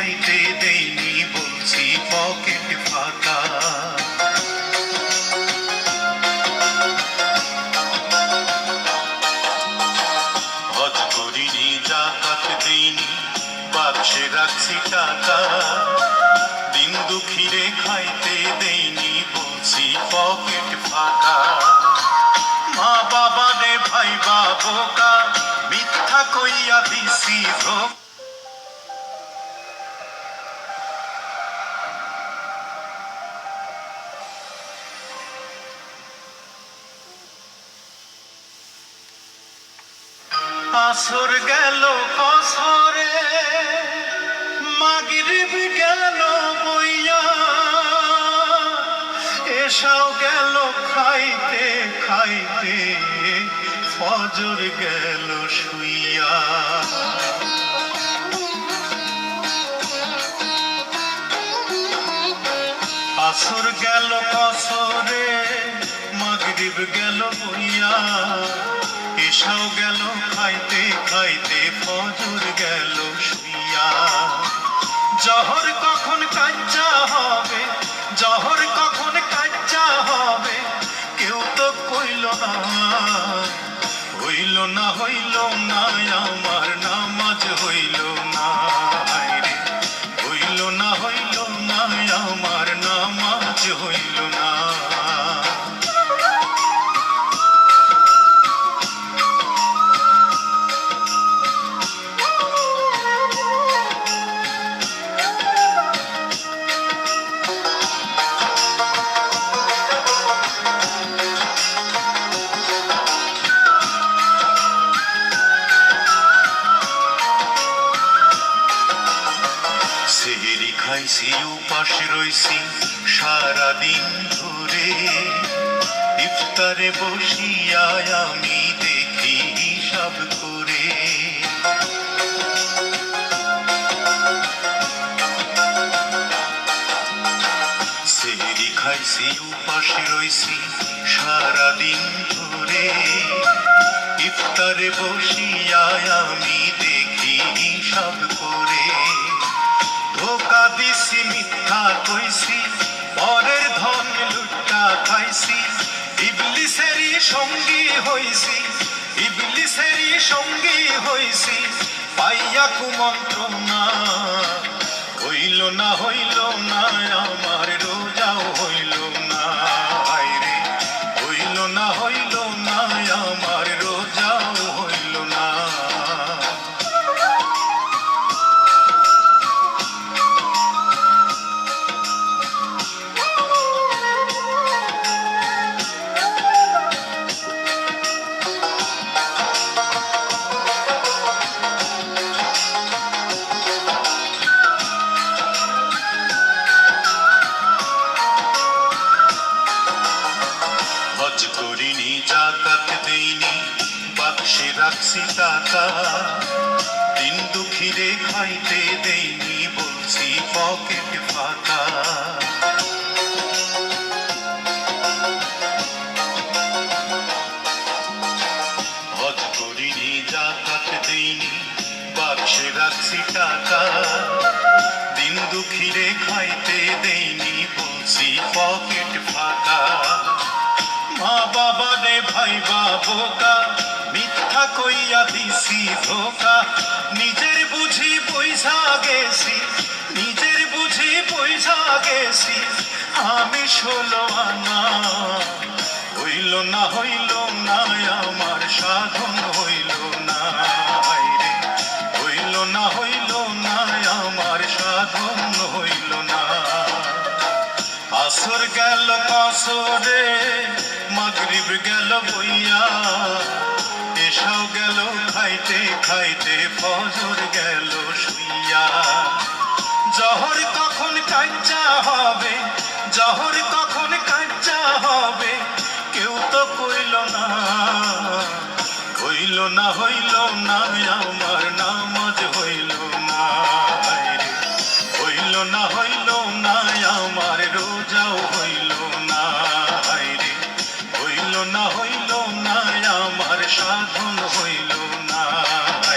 খাইতে দেইনি বলছি পকেট ফাঁকা। হজ করিনি জাকাত দেইনি বাক্সে রাখছি টাকা, দিন দুঃখীরে খাইতে দেইনি বলছি পকেট ফাঁকা। মা বাবা রে ভাই বোকা মিথ্যা কইয়া দিছি ধোঁকা। আসর গেল কসরে মাগরিব গেল বইয়া, এসাও গেল খাইতে খাইতে ফজর গেল শুইয়া। আসর গেল কসরে মাগরিব গেল বইয়া, এসাও গেল খাইতে খাইতে ফজর গেল শুইয়া। জহর কখন কাচ্চা হবে, জহর কখন কাচ্চা হবে কেউ তো কইল না। হইল না হইল না আমার নামাজ হইল না রে, হইল না হইল না আমার নামাজ হইল না। সেহেরি খাইছি উপাস রইছি সারাদিন ধরে, ইফতারে বসিয়া আমি দেখি হিসাব করে। সেহেরি খাইছি উপাস রইছি সারাদিন ধরে, ইফতারে বসিয়া আমি দেখি হিসাব করে। ধোকা দিছি মিথ্যা কইছি পরের ধন লুটা খাইছি, ইবলিসেরই সঙ্গী হইছি, ইবলিসেরই সঙ্গী হইছি পাইয়া কুমন্ত্রণা। হইল না হইল না আমার রোজাও হইল না রে, হইল না হইল না আমার রোজাও হইল না। হজ করিনি জাকাত দেইনি বাক্সে রাখছি টাকা, দিন দুঃখীরে খাইতে দেইনি বলছি পকেট ফাঁকা। হজ করিনি জাকাত দেইনি বাক্সে রাখছি টাকা, দিন দুঃখীরে খাইতে দেইনি বলছি পকেট ফাঁকা। মা বাবা রে ভাই বোকা মিথ্যা কইয়া দিছি ধোকা, নিজের বুঝি পয়সা গেছি, নিজের বুঝি পয়সা গেছি আমি 16 আনা। হইল না হইল না আমার সাধন হইল না রে, হইল না হইল না আমার সাধন হইল না। আসর গেল কসরে মাগরিব গেল বইয়া, এসাও গেল খাইতে খাইতে ফজর গেল শুইয়া। জহর কখন কাচ্চা হবে, জহর কখন কাচ্চা হবে কেউ তো কইল না। হইল না হইল না আমার